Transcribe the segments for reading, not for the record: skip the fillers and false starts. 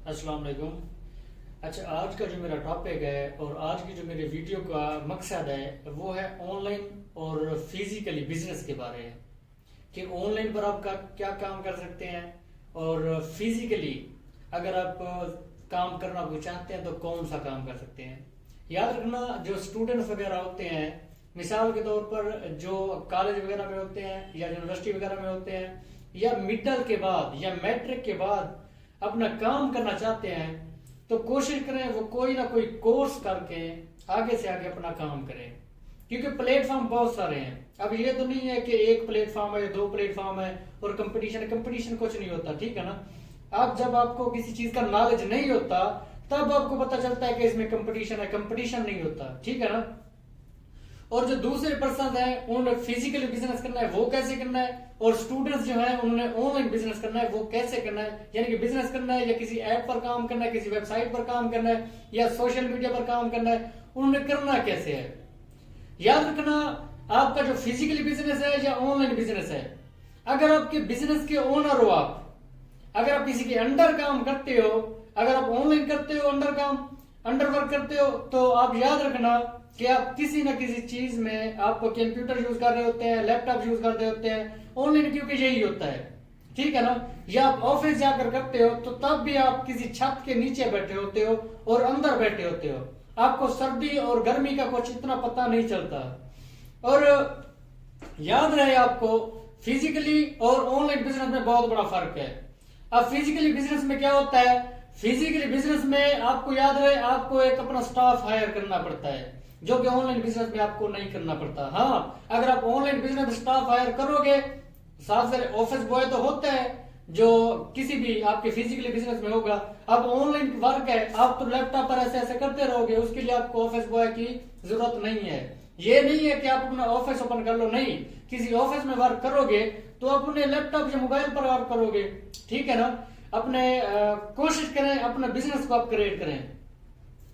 अस्सलाम वालेकुम। अच्छा, आज का जो मेरा टॉपिक है और आज की जो मेरे वीडियो का मकसद है वो है ऑनलाइन और फिजिकली बिजनेस के बारे में कि ऑनलाइन पर आप क्या काम कर सकते हैं और फिजिकली अगर आप काम करना कोई चाहते हैं तो कौन सा काम कर सकते हैं। याद रखना, जो स्टूडेंट्स वगैरह होते हैं, मिसाल के तौर पर जो कॉलेज वगैरह में होते हैं या यूनिवर्सिटी वगैरह में होते हैं या मिडल के बाद या मैट्रिक के बाद अपना काम करना चाहते हैं, तो कोशिश करें वो कोई ना कोई कोर्स करके आगे से आगे अपना काम करें, क्योंकि प्लेटफॉर्म बहुत सारे हैं। अब ये तो नहीं है कि एक प्लेटफॉर्म है, दो प्लेटफॉर्म है और कंपटीशन कुछ नहीं होता, ठीक है ना। आप जब आपको किसी चीज का नॉलेज नहीं होता तब आपको पता चलता है कि इसमें कंपटीशन है, कंपटीशन नहीं होता, ठीक है ना। और जो दूसरे पर्सन है उन्होंने फिजिकली बिजनेस करना है, वो कैसे करना है, और स्टूडेंट्स जो है उन्होंने ऑनलाइन बिजनेस करना है, वो कैसे करना है। यानी कि बिजनेस करना है या किसी ऐप पर काम करना है, किसी वेबसाइट पर काम करना है या सोशल मीडिया पर काम करना है, उन्होंने करना कैसे है। याद रखना, आपका जो फिजिकली बिजनेस है या ऑनलाइन बिजनेस है, अगर आपके बिजनेस के ओनर हो आप, अगर आप किसी के अंडर काम करते हो, अगर आप ऑनलाइन करते हो, अंडर वर्क करते हो, तो आप याद रखना कि आप किसी ना किसी चीज में आप कंप्यूटर यूज कर रहे होते हैं, लैपटॉप यूज कर रहे होते हैं ऑनलाइन, क्योंकि यही होता है, ठीक है ना। या आप ऑफिस जाकर करते हो तो तब भी आप किसी छत के नीचे बैठे होते हो और अंदर बैठे होते हो, आपको सर्दी और गर्मी का कुछ इतना पता नहीं चलता। और याद रहे आपको, फिजिकली और ऑनलाइन बिजनेस में बहुत बड़ा फर्क है। अब फिजिकली बिजनेस में क्या होता है, फिजिकली बिजनेस में आपको याद रहे आपको एक अपना स्टाफ हायर करना पड़ता है, जो कि ऑनलाइन बिजनेस में आपको नहीं करना पड़ता। हाँ, अगर आप ऑनलाइन बिजनेस में स्टाफ हायर करोगे, साथ साथ ऑफिस बॉय तो होता है जो किसी भी आपके फिजिकली बिजनेस में होगा। अब ऑनलाइन वर्क है, आप तो लैपटॉप पर ऐसे ऐसे करते रहोगे, उसके लिए आपको ऑफिस बॉय की जरूरत नहीं है। ये नहीं है कि आप अपना ऑफिस ओपन कर लो, नहीं, किसी ऑफिस में वर्क करोगे तो अपने लैपटॉप या मोबाइल पर वर्क करोगे, ठीक है ना। अपने कोशिश करें अपने बिजनेस को अपग्रेड करें।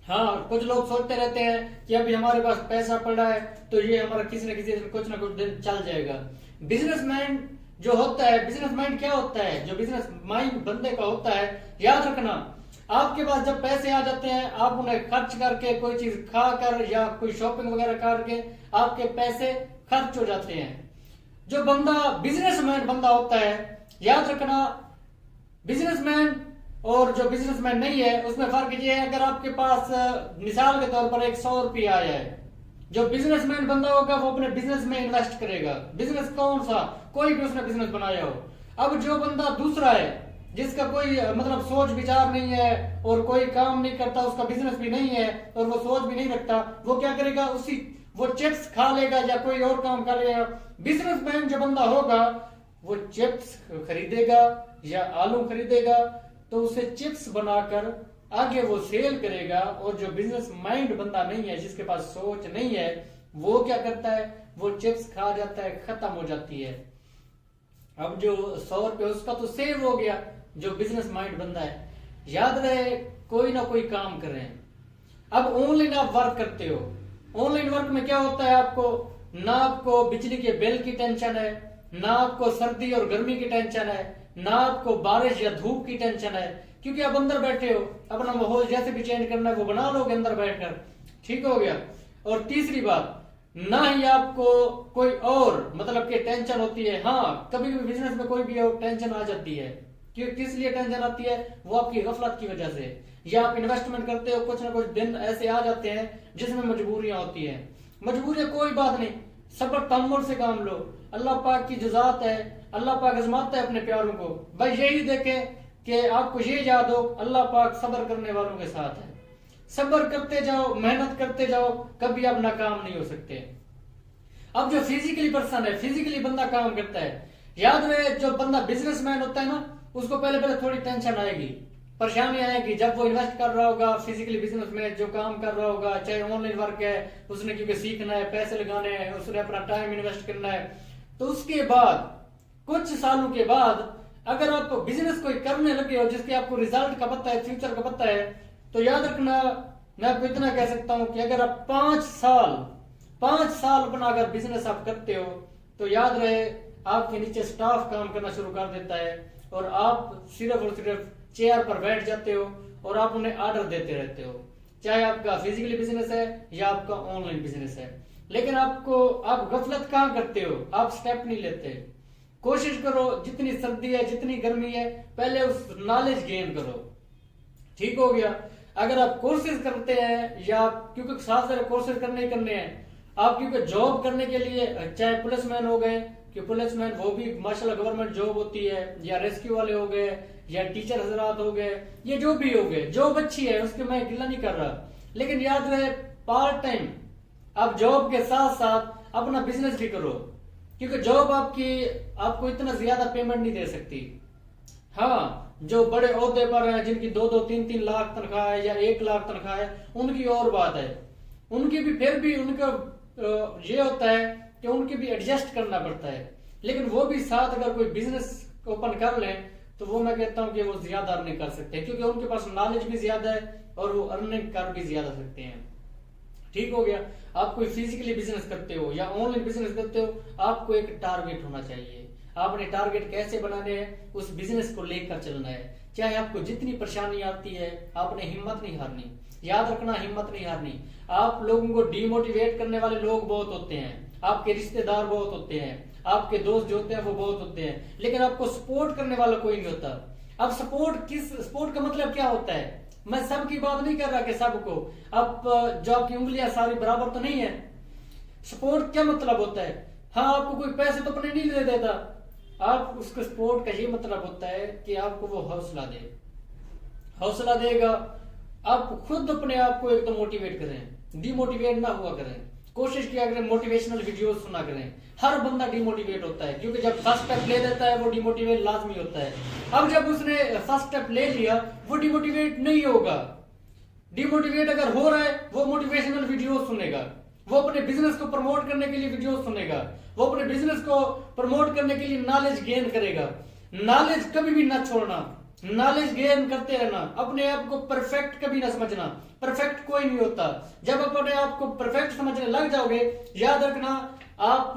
हाँ, कुछ लोग सोचते रहते हैं कि अभी हमारे पास पैसा पड़ा है तो ये हमारा किसी न किसी दिन कुछ ना कुछ दिन चल जाएगा। बिजनेसमैन जो होता है, बिजनेस माइंड क्या होता है, जो बिजनेस माइंड बंदे का होता है, याद रखना, आपके पास जब पैसे आ जाते हैं आप उन्हें खर्च करके, कोई चीज खाकर या कोई शॉपिंग वगैरह करके आपके पैसे खर्च हो जाते हैं। जो बंदा बिजनेसमैन बंदा होता है, याद रखना, बिजनेसमैन और जो बिजनेसमैन नहीं है उसमें फर्क ये है, अगर आपके पास मिसाल के तौर पर 100 रुपया आया है, जो बिजनेसमैन बंदा होगा वो अपने बिजनेस में इन्वेस्ट करेगा। बिजनेस कौन सा, कोई भी उसने बिजनेस बनाया हो। अब जो बंदा दूसरा है जिसका कोई मतलब सोच विचार नहीं है और कोई काम नहीं करता, उसका बिजनेस भी नहीं है और वो सोच भी नहीं रखता, वो क्या करेगा, उसी वो चिप्स खा लेगा या कोई और काम कर लेगा। बिजनेसमैन जो बंदा होगा वो चिप्स खरीदेगा या आलू खरीदेगा तो उसे चिप्स बनाकर आगे वो सेल करेगा। और जो बिजनेस माइंड बंदा नहीं है, जिसके पास सोच नहीं है, वो क्या करता है, वो चिप्स खा जाता है, खत्म हो जाती है। अब जो 100 रुपये उसका तो सेव हो गया, जो बिजनेस माइंड बंदा है। याद रहे कोई ना कोई काम कर रहे हैं। अब ऑनलाइन आप वर्क करते हो, ऑनलाइन वर्क में क्या होता है, आपको ना आपको बिजली के बिल की टेंशन है, ना आपको सर्दी और गर्मी की टेंशन है, ना आपको बारिश या धूप की टेंशन है, क्योंकि आप अंदर बैठे हो, अपना माहौल जैसे भी चेंज करना है वो बना लोगे अंदर बैठकर, ठीक हो गया। और तीसरी बात, ना ही आपको कोई और मतलब कि टेंशन होती है। हाँ, कभी कभी बिजनेस में कोई भी और टेंशन आ जाती है, क्यों, किस लिए टेंशन आती है, वो आपकी गफलत की वजह से, या आप इन्वेस्टमेंट करते हो, कुछ ना कुछ दिन ऐसे आ जाते हैं जिसमें मजबूरियां होती है। मजबूरियां कोई बात नहीं, सब्र तहम्मुल से काम लो, अल्लाह पाक की जो जात है, अल्लाह पाक आजमाता है अपने प्यारों को। भाई यही देखें कि आपको ये याद हो, अल्लाह पाक सब्र करने वालों के साथ है। सब्र करते जाओ, मेहनत करते जाओ, कभी आप नाकाम नहीं हो सकते। अब जो फिजिकली पर्सन है, फिजिकली बंदा काम करता है, याद रहे जो बंदा बिजनेसमैन होता है ना, उसको पहले पहले थोड़ी टेंशन आएगी, परेशानी आएगी जब वो इन्वेस्ट कर रहा होगा फिजिकली बिजनेस में, जो काम कर रहा होगा, चाहे ऑनलाइन वर्क है, उसने क्योंकि सीखना है, पैसे लगाने हैं, उसने अपना टाइम इन्वेस्ट करना है। तो उसके बाद कुछ सालों के बाद अगर आप बिजनेस कोई करने लगे हो जिसके आपको रिजल्ट का पता है, फ्यूचर का पता है, तो याद रखना, मैं आपको इतना कह सकता हूं कि अगर आप 5 साल अपना अगर बिजनेस आप करते हो तो याद रहे आपके नीचे स्टाफ काम करना शुरू कर देता है और आप सिर्फ और सिर्फ चेयर पर बैठ जाते हो और आप उन्हें ऑर्डर देते रहते हो, चाहे आपका फिजिकली बिजनेस है या आपका ऑनलाइन बिजनेस है। लेकिन आप गफलत कहाँ करते हो, आप स्टेप नहीं लेते। कोशिश करो, जितनी सर्दी है जितनी गर्मी है, पहले उस नॉलेज गेन करो। ठीक हो गया। अगर आप कोर्सेज करते हैं या क्योंकि साथ सारे कोर्सेज करने हैं आप, क्योंकि जॉब करने के लिए चाहे पुलिसमैन हो गए, कि पुलिसमैन वो भी माशाल्लाह गवर्नमेंट जॉब होती है, या रेस्क्यू वाले हो गए, या टीचर हजरात हो गए, ये जो भी हो गए, जॉब अच्छी है उसके मैं गिला नहीं कर रहा, लेकिन याद रहे पार्ट टाइम आप जॉब के साथ साथ अपना बिजनेस भी करो, क्योंकि जॉब आपको इतना ज्यादा पेमेंट नहीं दे सकती। हाँ, जो बड़े ओहदे पर हैं जिनकी 2-2, 3-3 लाख तनख्वाह है या 1 लाख तनख्वाह है, उनकी और बात है, उनकी भी फिर भी उनका ये होता है कि उनकी भी एडजस्ट करना पड़ता है। लेकिन वो भी साथ अगर कोई बिजनेस ओपन कर ले तो वो मैं कहता हूँ कि वो ज्यादा अर्निंग कर सकते हैं, क्योंकि उनके पास नॉलेज भी ज्यादा है और वो अर्निंग कर भी ज्यादा सकते हैं। ठीक हो गया। आप कोई फिजिकली बिजनेस करते हो या ऑनलाइन बिजनेस करते हो, आपको एक टारगेट होना चाहिए। आपने टारगेट कैसे बनाने हैं, उस बिजनेस को लेकर चलना है। चाहे आपको जितनी परेशानी आती है, आपने हिम्मत नहीं हारनी। याद रखना, हिम्मत नहीं हारनी। आप लोगों को डिमोटिवेट करने वाले लोग बहुत होते हैं, आपके रिश्तेदार बहुत होते हैं, आपके दोस्त जो होते हैं वो बहुत होते हैं, लेकिन आपको सपोर्ट करने वाला कोई नहीं होता। अब सपोर्ट का मतलब क्या होता है? मैं सबकी बात नहीं कर रहा कि सबको, अब जो आपकी उंगलियां सारी बराबर तो नहीं है। सपोर्ट क्या मतलब होता है? हाँ, आपको कोई पैसे तो अपने नहीं दे देता, आप उसके सपोर्ट का ये मतलब होता है कि आपको वो हौसला देगा। आप खुद अपने आप को एकदम मोटिवेट करें, डिमोटिवेट ना हुआ करें। कोशिश किया करें मोटिवेशनल वीडियोस सुना करें। हर बंदा डिमोटिवेट होता है, क्योंकि जब फर्स्ट स्टेप ले लेता है वो डिमोटिवेट लाजमी होता है। अब जब उसने फर्स्ट स्टेप ले लिया वो डिमोटिवेट नहीं होगा। डिमोटिवेट अगर हो रहा है वो मोटिवेशनल वीडियो सुनेगा, वो अपने बिजनेस को प्रमोट करने के लिए वीडियो सुनेगा, वो अपने बिजनेस को प्रमोट करने के लिए नॉलेज गेन करेगा। नॉलेज कभी भी ना छोड़ना, नॉलेज गेन करते रहना। अपने आप को परफेक्ट कभी ना समझना, परफेक्ट कोई नहीं होता। जब अपने आप को परफेक्ट समझने लग जाओगे, याद रखना आप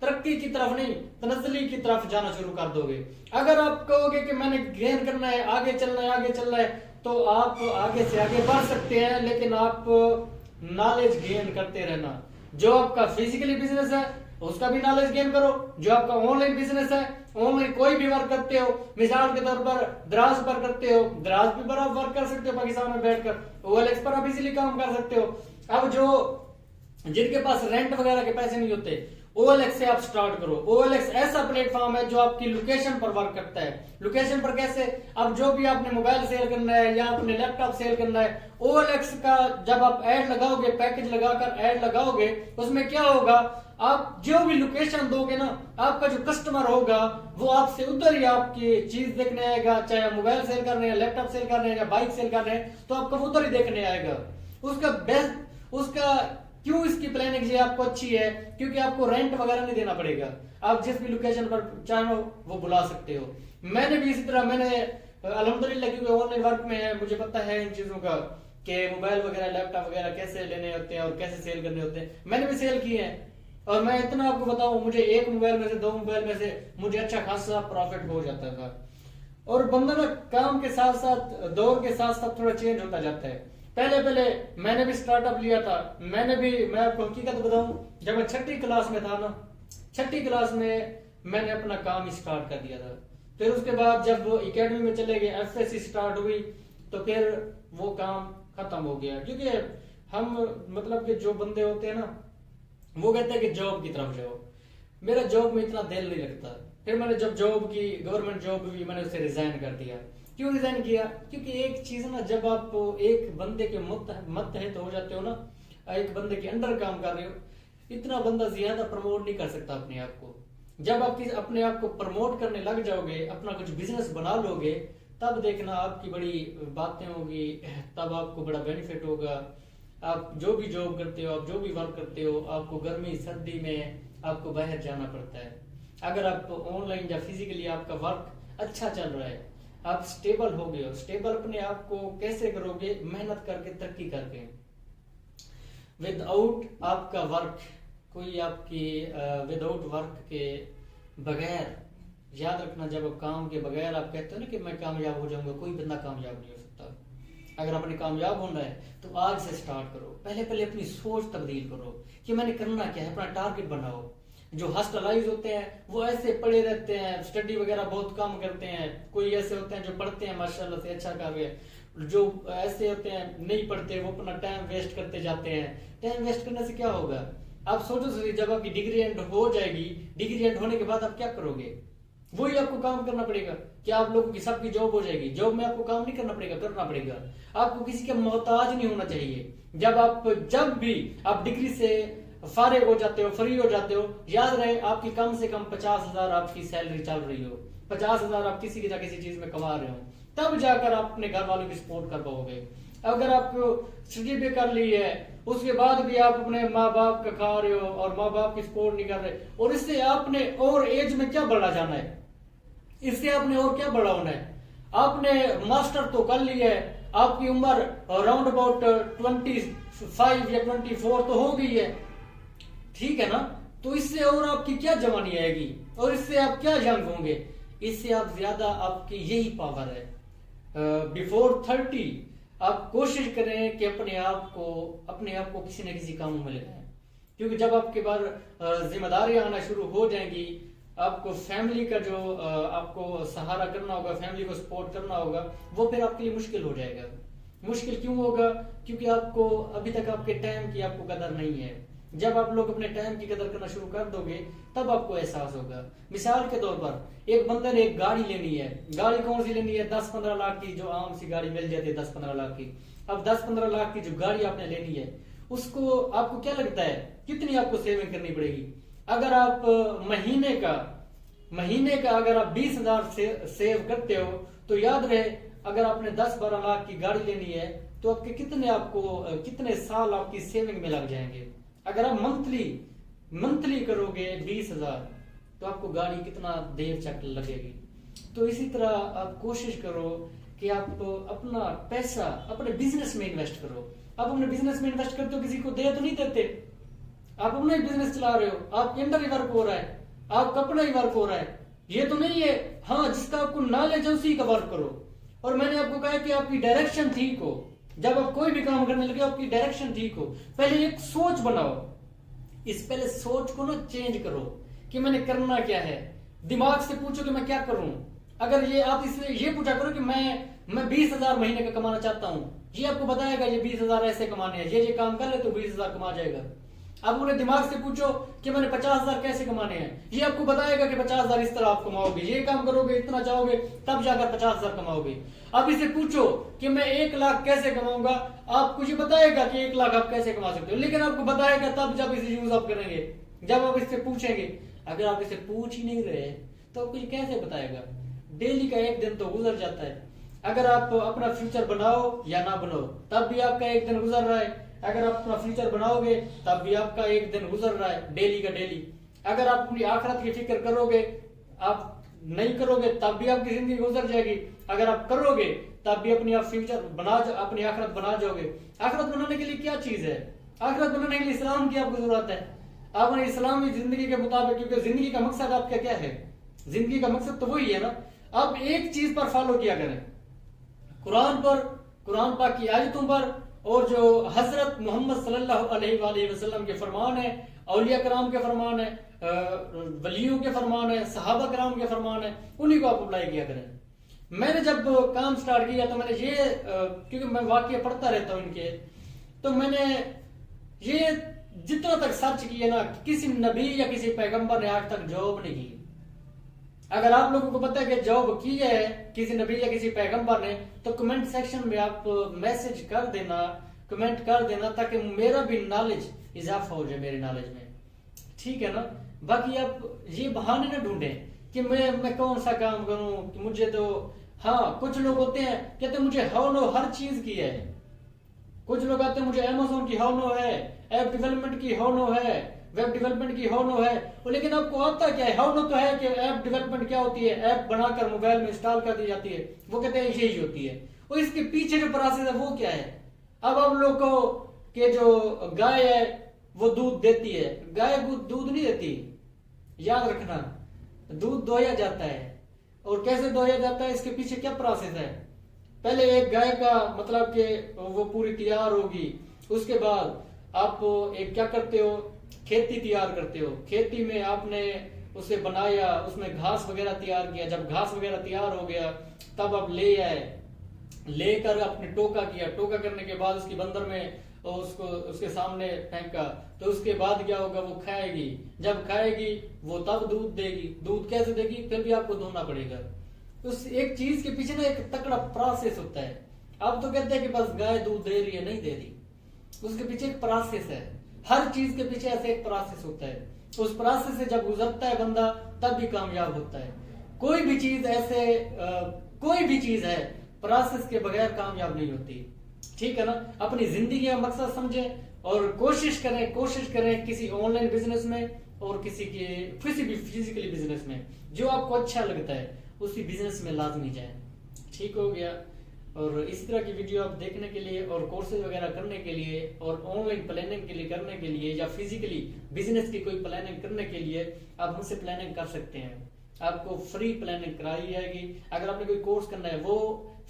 तरक्की की तरफ नहीं तनज़्ज़ुली की तरफ जाना शुरू कर दोगे। अगर आप कहोगे कि मैंने गेन करना है, आगे चलना है, तो आप आगे से आगे बढ़ सकते हैं, लेकिन आप नॉलेज गेन करते रहना। जो आपका फिजिकली बिजनेस है उसका भी नॉलेज गेन करो, जो आपका ऑनलाइन बिजनेस है, ऑनलाइन कोई भी वर्क करते हो, मिसाल के तौर पर दराज पर करते हो, दराज भी पर आप वर्क कर सकते हो पाकिस्तान में बैठकर, OLX पर आप इजीली काम कर सकते हो। अब जो जिनके पास रेंट वगैरह के पैसे नहीं होते, OLX से आप स्टार्ट करो। OLX ऐसा प्लेटफॉर्म है जो आपकी लोकेशन पर वर्क करता है। लोकेशन पर कैसे? अब जो भी आपने मोबाइल सेल करना है या अपने लैपटॉप सेल करना है, OLX का जब आप ऐड लगाओगे, पैकेज लगाकर ऐड लगाओगे, उसमें क्या होगा, आप जो भी लोकेशन दोगे ना, आपका जो कस्टमर होगा वो आपसे उधर ही आपकी चीज देखने आएगा। चाहे आप मोबाइल सेल कर रहे हैं, लैपटॉप सेल कर रहे हैं या बाइक सेल कर रहे हैं, तो आपको उधर ही देखने आएगा। उसका क्यों इसकी प्लानिंग ये आपको अच्छी है, क्योंकि आपको रेंट वगैरह नहीं देना पड़ेगा। आप जिस भी लोकेशन पर चाहो वो बुला सकते हो। मैंने भी इसी तरह, मैंने अल्हम्दुलिल्लाह क्योंकि ऑनलाइन वर्क में है, मुझे पता है इन चीजों का कि मोबाइल वगैरह लैपटॉप वगैरह कैसे लेने होते हैं और कैसे सेल करने होते हैं। मैंने भी सेल किए हैं और मैं इतना आपको बताऊं, मुझे 1 मोबाइल में से 2 मोबाइल में से मुझे अच्छा खासा प्रॉफिट हो जाता था। और बंदा ना काम के साथ साथ, दौर के साथ साथ थोड़ा चेंज होता जाता है। पहले मैंने भी स्टार्टअप लिया था। मैं आपको हकीकत बताऊं, जब मैं 6ठी क्लास में था ना, 6ठी क्लास में मैंने अपना काम स्टार्ट कर दिया था। फिर उसके बाद जब एकेडमी में चले गए, FSC स्टार्ट हुई, तो फिर वो काम खत्म हो गया। क्योंकि हम मतलब कि जो बंदे होते हैं ना, वो कहते हैं कि जॉब की तरफ जाओ। मेरा जॉब में इतना दिल नहीं लगता। फिर मैंने जब जॉब की, गवर्नमेंट जॉब भी, मैंने उसे रिजाइन कर दिया। क्यों रिजाइन किया? क्योंकि एक चीज ना, जब आप एक बंदे के मतहत हो जाते हो ना, एक बंदे के अंडर काम कर रहे हो, इतना बंदा ज्यादा प्रमोट नहीं कर सकता अपने आप को। जब आप अपने आप को प्रमोट करने लग जाओगे, अपना कुछ बिजनेस बना लोगे, तब देखना आपकी बड़ी बातें होगी, तब आपको बड़ा बेनिफिट होगा। आप जो भी जॉब करते हो, आप जो भी वर्क करते हो, आपको गर्मी सर्दी में आपको बाहर जाना पड़ता है। अगर आप ऑनलाइन या फिजिकली आपका वर्क अच्छा चल रहा है, आप स्टेबल हो गए हो, स्टेबल अपने आप को कैसे करोगे? मेहनत करके, तरक्की करके। विदाउट आपका वर्क, कोई आपकी विदाउट वर्क के बगैर याद रखना, जब आप काम के बगैर आप कहते हो ना कि मैं कामयाब हो जाऊंगा, कोई बंदा कामयाब नहीं हो सकता। अगर आपने कामयाब होना है तो आज से स्टार्ट करो। पहले पहले अपनी सोच तब्दील करो कि मैंने करना क्या है, अपना टारगेट बनाओ। जो हॉस्टलाइज होते हैं वो ऐसे पढ़े रहते हैं, स्टडी वगैरह बहुत कम करते हैं। कोई ऐसे होते हैं जो पढ़ते हैं माशाल्लाह से अच्छा कर रहे हैं, जो ऐसे होते हैं नहीं पढ़ते, वो अपना टाइम वेस्ट करते जाते हैं। टाइम वेस्ट करने से क्या होगा? आप सोचो सही, जब आपकी डिग्री एंड हो जाएगी, डिग्री एंड होने के बाद आप क्या करोगे? वही आपको काम करना पड़ेगा। क्या आप लोगों की सबकी जॉब हो जाएगी? जॉब में आपको काम नहीं करना पड़ेगा, करना पड़ेगा। आपको किसी का मोहताज नहीं होना चाहिए। जब भी आप डिग्री से फारिग हो जाते हो, फ्री हो जाते हो, याद रहे आपकी कम से कम 50,000 आपकी सैलरी चल रही हो, 50,000 आप किसी ना किसी चीज में कमा रहे हो, तब जाकर आप अपने घर वालों की सपोर्ट कर पाओगे। अगर आपको स्टडी भी कर ली है, उसके बाद भी आप अपने माँ बाप का खा रहे हो और माँ बाप की सपोर्ट नहीं कर रहे, और इससे आपने और एज में क्या बढ़ा जाना है? इससे आपने और क्या बढ़ा होना है? आपने मास्टर तो कर लिया है, आपकी उम्र अराउंड अबाउट 25 या 24 तो हो गई है, ठीक है ना? तो इससे और आपकी क्या जवानी आएगी, और इससे आप क्या यंग होंगे? इससे आप ज्यादा, आपकी यही पावर है। बिफोर 30 आप कोशिश करें कि अपने आप को किसी न किसी काम में लगाएं, क्योंकि जब आपके पास जिम्मेदारियां आना शुरू हो जाएंगी, आपको फैमिली का जो आपको सहारा करना होगा, फैमिली को सपोर्ट करना होगा, वो फिर आपके लिए मुश्किल हो जाएगा। मुश्किल क्यों होगा? क्योंकि आपको अभी तक आपके टाइम की आपको कदर नहीं है। जब आप लोग अपने टाइम की कदर करना शुरू कर दोगे, तब आपको एहसास होगा। मिसाल के तौर पर एक बंदे ने एक गाड़ी लेनी है, गाड़ी कौन सी लेनी है? 10-15 लाख की, जो आम सी गाड़ी मिल जाती है 10-15 लाख की। अब 10-15 लाख की जो गाड़ी आपने लेनी है, उसको आपको क्या लगता है कितनी आपको सेविंग करनी पड़ेगी? अगर आप महीने का अगर आप 20,000 सेव करते हो, तो याद रहे अगर आपने 10-12 लाख की गाड़ी लेनी है, तो आपके कितने साल आपकी सेविंग में लग जाएंगे? अगर आप मंथली करोगे 20,000, तो आपको गाड़ी कितना देर तक लगेगी। तो इसी तरह आप कोशिश करो कि आप अपना पैसा अपने बिजनेस में इन्वेस्ट करो। आप अपने बिजनेस में इन्वेस्ट करते हो, किसी को दे तो नहीं देते, आप अपना ही बिजनेस चला रहे हो, आपके अंडर ही वर्क हो रहा है, आपका अपना ही वर्क हो रहा है। ये तो नहीं है हाँ जिसका आपको नॉलेज है उसी का वर्क करो। और मैंने आपको कहा कि आपकी डायरेक्शन ठीक हो, जब आप कोई भी काम करने लगे आपकी डायरेक्शन ठीक हो। पहले एक सोच बनाओ, पहले सोच को ना चेंज करो कि मैंने करना क्या है। दिमाग से पूछो कि मैं क्या करूं। अगर ये आप इससे ये पूछा करो कि मैं 20,000 महीने का कमाना चाहता हूं, ये आपको बताएगा ये 20,000 ऐसे कमाने हैं, ये काम कर ले तो 20,000 कमा जाएगा। आप अपने दिमाग से पूछो कि मैंने 50,000 कैसे कमाने हैं, ये आपको बताएगा कि 50,000 इस तरह आप कमाओगे, ये काम करोगे, इतना चाहोगे, तब जाकर 50,000 कमाओगे। अब इसे पूछो कि मैं 1 लाख कैसे कमाऊंगा, आपको ये बताएगा कि 1 लाख आप कैसे कमा सकते हो, लेकिन आपको बताएगा तब जब इसे यूज आप करेंगे, जब आप इससे पूछेंगे। अगर आप इसे पूछ ही नहीं रहे तो आपको ये कैसे बताएगा? डेली का एक दिन तो गुजर जाता है। अगर आप अपना फ्यूचर बनाओ या ना बनाओ, तब भी आपका एक दिन गुजर रहा है। अगर आप अपना फ्यूचर बनाओगे तब भी आपका एक दिन गुजर रहा है, डेली का डेली। अगर आप अपनी आखिरत की फिक्र करोगे, आप नहीं करोगे तब भी आपकी जिंदगी गुजर जाएगी। अगर आप करोगे तब भी अपनी आप फ्यूचर अपनी आखिरत बना जाओगे। आखिरत बनाने के लिए क्या चीज है? आखिरत बनाने के लिए इस्लाम की आपको जरूरत है। आपने इस्लामी जिंदगी के मुताबिक, क्योंकि जिंदगी का मकसद आपका क्या है? जिंदगी का मकसद तो वही है ना। आप एक चीज पर फॉलो किया करें, कुरान पाक की आयतों पर, और जो हजरत मोहम्मद सल्लल्लाहु अलैहि वसल्लम के फरमान है, औलिया कराम के फरमान है, वलियों के फरमान है, सहाबा कराम के फरमान है, उन्हीं को आप अप्लाई किया करें। मैंने जब काम स्टार्ट किया तो मैंने क्योंकि मैं वाकई पढ़ता रहता हूँ इनके, तो मैंने ये जितना तक सर्च किया ना, किसी नबी या किसी पैगंबर ने आज तक जॉब नहीं की। अगर आप लोगों को पता है कि जॉब की है किसी नबी या किसी पैगंबर ने, तो कमेंट सेक्शन में आप मैसेज कर देना, कमेंट कर देना, ताकि मेरा भी नॉलेज इजाफा हो जाए मेरे नॉलेज में, ठीक है ना। बाकी आप ये बहाने ना ढूंढे कि मैं कौन सा काम करूं, कि मुझे तो, हाँ कुछ लोग होते हैं कहते मुझे हाउ नो हर चीज की है। कुछ लोग आते हैं मुझे अमेज़न की हाउ नो है, ऐप डेवलपमेंट की हाउ नो है, वेब डेवलपमेंट की हाउ नो है, लेकिन आपको आता क्या है? हाउ नो तो है कि ऐप डेवलपमेंट क्या होती है, ऐप बनाकर मोबाइल में इंस्टॉल कर दी जाती है, वो कहते हैं यही होती है। और इसके पीछे जो प्रोसेस है वो क्या है? अब आप लोग को कि जो गाय है वो दूध देती है, गाय दूध नहीं देती, याद रखना। दूध दोया जाता है। और कैसे दोया जाता है, इसके पीछे क्या प्रोसेस है? पहले एक गाय का मतलब कि वो पूरी तैयार होगी, उसके बाद आप एक क्या करते हो, खेती तैयार करते हो। खेती में आपने उसे बनाया, उसमें घास वगैरह तैयार किया। जब घास वगैरह तैयार हो गया तब आप ले आए, लेकर आपने टोका किया। टोका करने के बाद उसकी बंदर में उसको उसके सामने फेंका, तो उसके बाद क्या होगा, वो खाएगी। जब खाएगी वो तब दूध देगी। दूध कैसे देगी, फिर भी आपको धोना पड़ेगा। उस एक चीज के पीछे ना एक तकड़ा प्रोसेस होता है। आप तो कहते हैं कि बस गाय दूध दे रही है, नहीं दे रही, उसके पीछे एक प्रोसेस है। हर चीज के पीछे ऐसे एक प्रोसेस होता है। उस प्रोसेस से जब गुजरता है बंदा तब भी कामयाब होता है। कोई भी चीज ऐसे कोई भी चीज है प्रोसेस के बगैर कामयाब नहीं होती। ठीक है ना? अपनी जिंदगी का मकसद समझें और कोशिश करें किसी ऑनलाइन बिजनेस में और किसी भी फिजिकली बिजनेस में जो आपको अच्छा लगता है उसी बिजनेस में लाजमी जाए। ठीक हो गया? और इस तरह की वीडियो आप देखने के लिए और कोर्सेज वगैरह करने के लिए और ऑनलाइन प्लानिंग के लिए करने के लिए या फिजिकली बिजनेस की कोई प्लानिंग करने के लिए आप हमसे प्लानिंग कर सकते हैं। आपको फ्री प्लानिंग कराई जाएगी। अगर आपने कोई कोर्स करना है वो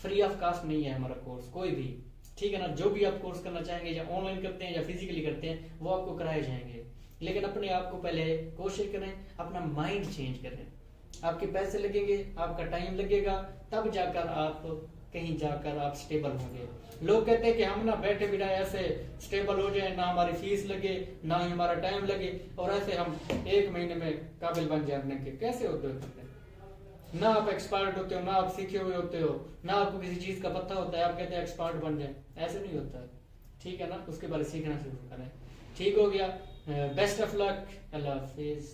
फ्री ऑफ कास्ट नहीं है हमारा कोर्स, कोई भी। ठीक है ना? जो भी आप कोर्स करना चाहेंगे, या ऑनलाइन करते हैं या फिजिकली करते हैं, वो आपको कराए जाएंगे। लेकिन अपने आप को पहले कोशिश करें, अपना माइंड चेंज करें। आपके पैसे लगेंगे, आपका टाइम लगेगा, तब जाकर आप कहीं जाकर आप स्टेबल होंगे। लोग कहते हैं कि हम ना बैठे बिठाए ऐसे स्टेबल हो जाए, ना हमारी फीस लगे, ना ही हमारा टाइम लगे, और ऐसे हम 1 महीने में काबिल बन जाने के। कैसे होते हो? ना आप एक्सपर्ट होते हो, ना आप सीखे हुए होते हो, ना आपको किसी चीज का पता होता है, आप कहते हैं एक्सपर्ट बन जाए। ऐसे नहीं होता है। ठीक है ना? उसके बारे में सीखना शुरू करें। ठीक हो गया? Best of luck. Allah Hafiz.